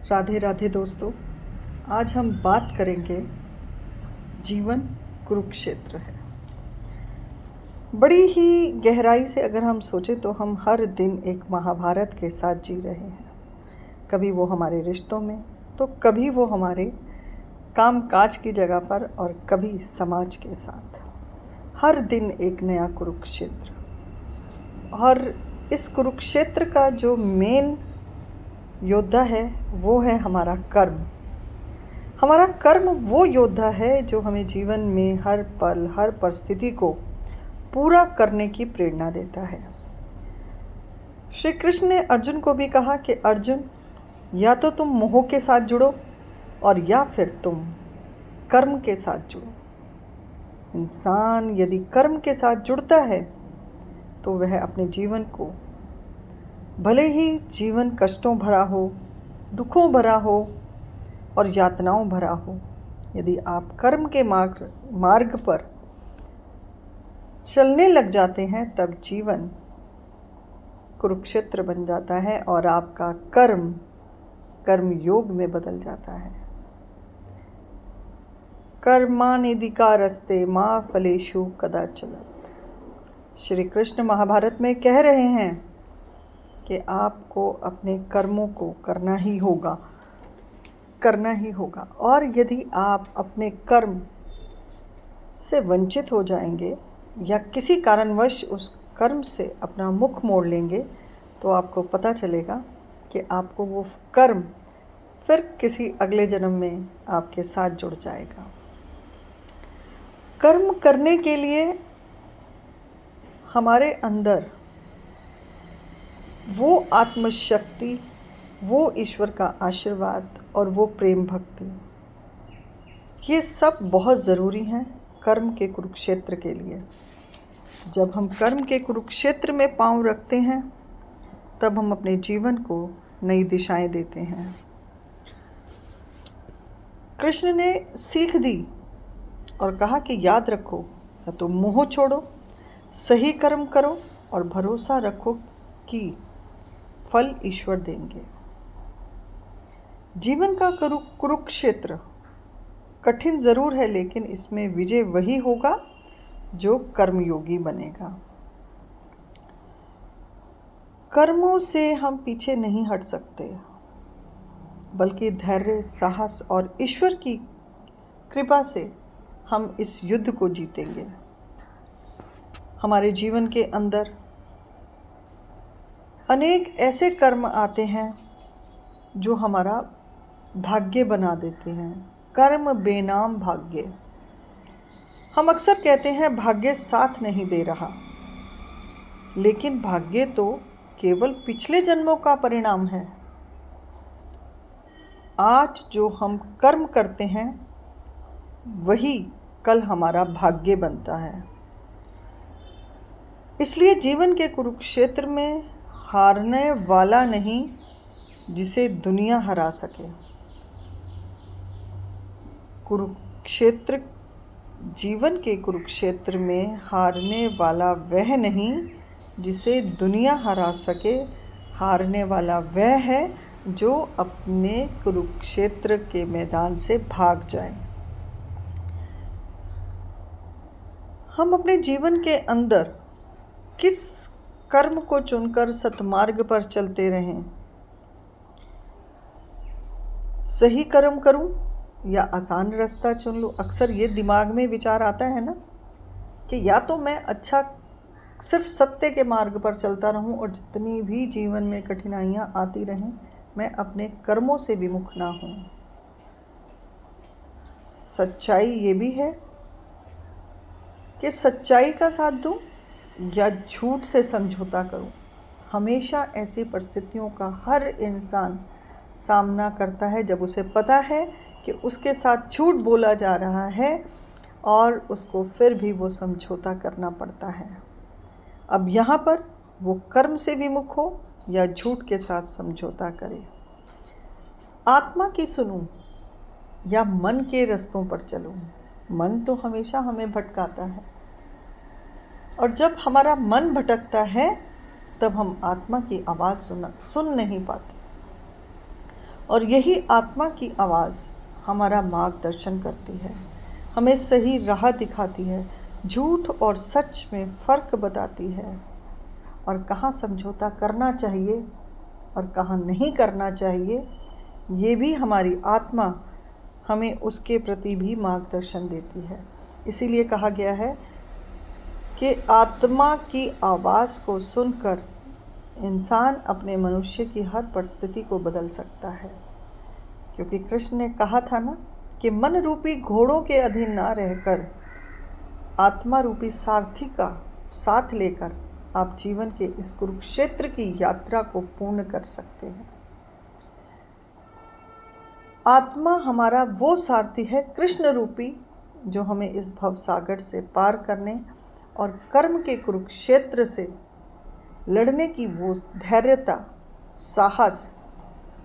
राधे राधे दोस्तों। आज हम बात करेंगे जीवन कुरुक्षेत्र है। बड़ी ही गहराई से अगर हम सोचें तो हम हर दिन एक महाभारत के साथ जी रहे हैं। कभी वो हमारे रिश्तों में, तो कभी वो हमारे काम काज की जगह पर, और कभी समाज के साथ। हर दिन एक नया कुरुक्षेत्र। और इस कुरुक्षेत्र का जो मेन योद्धा है वो है हमारा कर्म। हमारा कर्म वो योद्धा है जो हमें जीवन में हर पल हर परिस्थिति को पूरा करने की प्रेरणा देता है। श्री कृष्ण ने अर्जुन को भी कहा कि अर्जुन, या तो तुम मोह के साथ जुड़ो और या फिर तुम कर्म के साथ जुड़ो। इंसान यदि कर्म के साथ जुड़ता है तो वह अपने जीवन को, भले ही जीवन कष्टों भरा हो, दुखों भरा हो और यातनाओं भरा हो, यदि आप कर्म के मार्ग पर चलने लग जाते हैं तब जीवन कुरुक्षेत्र बन जाता है और आपका कर्म योग में बदल जाता है। कर्मानिधिकारस्ते मा फलेषु कदाचन। श्री कृष्ण महाभारत में कह रहे हैं कि आपको अपने कर्मों को करना ही होगा। और यदि आप अपने कर्म से वंचित हो जाएंगे या किसी कारणवश उस कर्म से अपना मुख मोड़ लेंगे तो आपको पता चलेगा कि आपको वो कर्म फिर किसी अगले जन्म में आपके साथ जुड़ जाएगा। कर्म करने के लिए हमारे अंदर वो आत्मशक्ति, वो ईश्वर का आशीर्वाद और वो प्रेम भक्ति, ये सब बहुत ज़रूरी हैं कर्म के कुरुक्षेत्र के लिए। जब हम कर्म के कुरुक्षेत्र में पांव रखते हैं तब हम अपने जीवन को नई दिशाएं देते हैं। कृष्ण ने सीख दी और कहा कि याद रखो, या तो मोह छोड़ो, सही कर्म करो और भरोसा रखो कि फल ईश्वर देंगे। जीवन का कुरुक्षेत्र कठिन ज़रूर है, लेकिन इसमें विजय वही होगा जो कर्मयोगी बनेगा। कर्मों से हम पीछे नहीं हट सकते, बल्कि धैर्य, साहस और ईश्वर की कृपा से हम इस युद्ध को जीतेंगे। हमारे जीवन के अंदर अनेक ऐसे कर्म आते हैं जो हमारा भाग्य बना देते हैं। कर्म बेनाम भाग्य। हम अक्सर कहते हैं भाग्य साथ नहीं दे रहा, लेकिन भाग्य तो केवल पिछले जन्मों का परिणाम है। आज जो हम कर्म करते हैं वही कल हमारा भाग्य बनता है। इसलिए जीवन के कुरुक्षेत्र में हारने वाला नहीं जिसे दुनिया हरा सके। कुरुक्षेत्र, जीवन के कुरुक्षेत्र में हारने वाला वह नहीं जिसे दुनिया हरा सके। हारने वाला वह है जो अपने कुरुक्षेत्र के मैदान से भाग जाए। हम अपने जीवन के अंदर किस कर्म को चुनकर सतमार्ग पर चलते रहें। सही कर्म करूं या आसान रास्ता चुन लूं। अक्सर ये दिमाग में विचार आता है ना कि या तो मैं अच्छा सिर्फ सत्य के मार्ग पर चलता रहूं और जितनी भी जीवन में कठिनाइयां आती रहें मैं अपने कर्मों से विमुख ना हूं। सच्चाई ये भी है कि सच्चाई का साथ दूं या झूठ से समझौता करूं। हमेशा ऐसी परिस्थितियों का हर इंसान सामना करता है जब उसे पता है कि उसके साथ झूठ बोला जा रहा है और उसको फिर भी वो समझौता करना पड़ता है। अब यहाँ पर वो कर्म से विमुख हो या झूठ के साथ समझौता करे। आत्मा की सुनूं या मन के रास्तों पर चलूं। मन तो हमेशा हमें भटकाता है, और जब हमारा मन भटकता है तब हम आत्मा की आवाज़ सुन नहीं पाते। और यही आत्मा की आवाज़ हमारा मार्गदर्शन करती है, हमें सही राह दिखाती है, झूठ और सच में फ़र्क बताती है, और कहाँ समझौता करना चाहिए और कहाँ नहीं करना चाहिए, ये भी हमारी आत्मा हमें उसके प्रति भी मार्गदर्शन देती है। इसीलिए कहा गया है कि आत्मा की आवाज़ को सुनकर इंसान अपने मनुष्य की हर परिस्थिति को बदल सकता है, क्योंकि कृष्ण ने कहा था ना कि मन रूपी घोड़ों के अधीन ना रहकर आत्मा रूपी सारथी का साथ लेकर आप जीवन के इस कुरुक्षेत्र की यात्रा को पूर्ण कर सकते हैं। आत्मा हमारा वो सारथी है कृष्ण रूपी, जो हमें इस भव सागर से पार करने और कर्म के कुरुक्षेत्र से लड़ने की वो धैर्यता, साहस,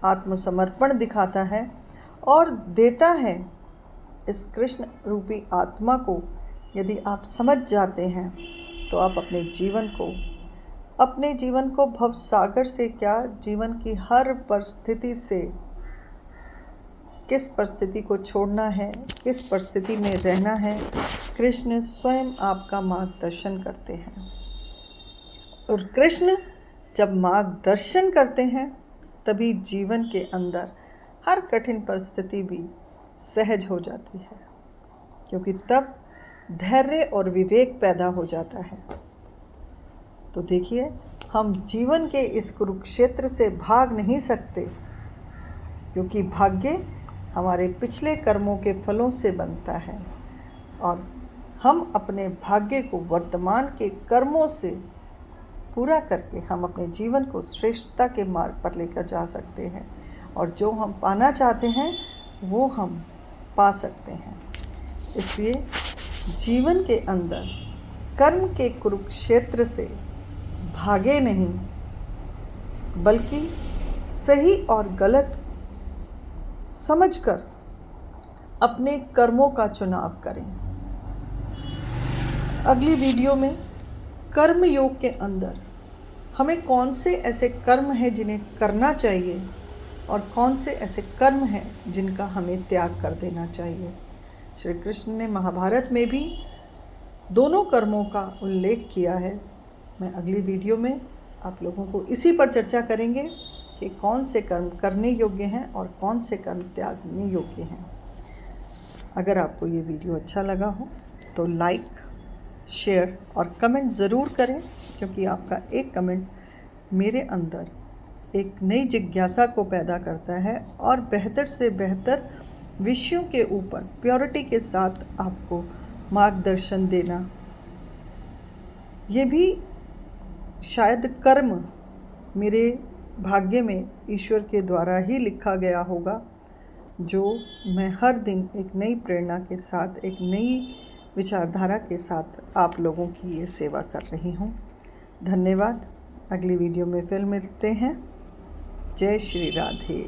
आत्मसमर्पण दिखाता है और देता है। इस कृष्ण रूपी आत्मा को यदि आप समझ जाते हैं तो आप अपने जीवन को भव सागर से क्या, जीवन की हर परिस्थिति से किस परिस्थिति को छोड़ना है, किस परिस्थिति में रहना है, कृष्ण स्वयं आपका मार्गदर्शन करते हैं। और कृष्ण जब मार्गदर्शन करते हैं तभी जीवन के अंदर हर कठिन परिस्थिति भी सहज हो जाती है, क्योंकि तब धैर्य और विवेक पैदा हो जाता है। तो देखिए, हम जीवन के इस कुरुक्षेत्र से भाग नहीं सकते, क्योंकि भाग्य हमारे पिछले कर्मों के फलों से बनता है और हम अपने भाग्य को वर्तमान के कर्मों से पूरा करके हम अपने जीवन को श्रेष्ठता के मार्ग पर लेकर जा सकते हैं, और जो हम पाना चाहते हैं वो हम पा सकते हैं। इसलिए जीवन के अंदर कर्म के कुरुक्षेत्र से भागे नहीं, बल्कि सही और गलत समझकर अपने कर्मों का चुनाव करें। अगली वीडियो में कर्म योग के अंदर हमें कौन से ऐसे कर्म हैं जिन्हें करना चाहिए और कौन से ऐसे कर्म हैं जिनका हमें त्याग कर देना चाहिए। श्री कृष्ण ने महाभारत में भी दोनों कर्मों का उल्लेख किया है। मैं अगली वीडियो में आप लोगों को इसी पर चर्चा करेंगे कि कौन से कर्म करने योग्य हैं और कौन से कर्म त्यागने योग्य हैं। अगर आपको ये वीडियो अच्छा लगा हो तो लाइक, शेयर और कमेंट ज़रूर करें, क्योंकि आपका एक कमेंट मेरे अंदर एक नई जिज्ञासा को पैदा करता है और बेहतर से बेहतर विषयों के ऊपर प्योरिटी के साथ आपको मार्गदर्शन देना, ये भी शायद कर्म मेरे भाग्य में ईश्वर के द्वारा ही लिखा गया होगा, जो मैं हर दिन एक नई प्रेरणा के साथ, एक नई विचारधारा के साथ आप लोगों की ये सेवा कर रही हूँ। धन्यवाद। अगली वीडियो में फिर मिलते हैं। जय श्री राधे।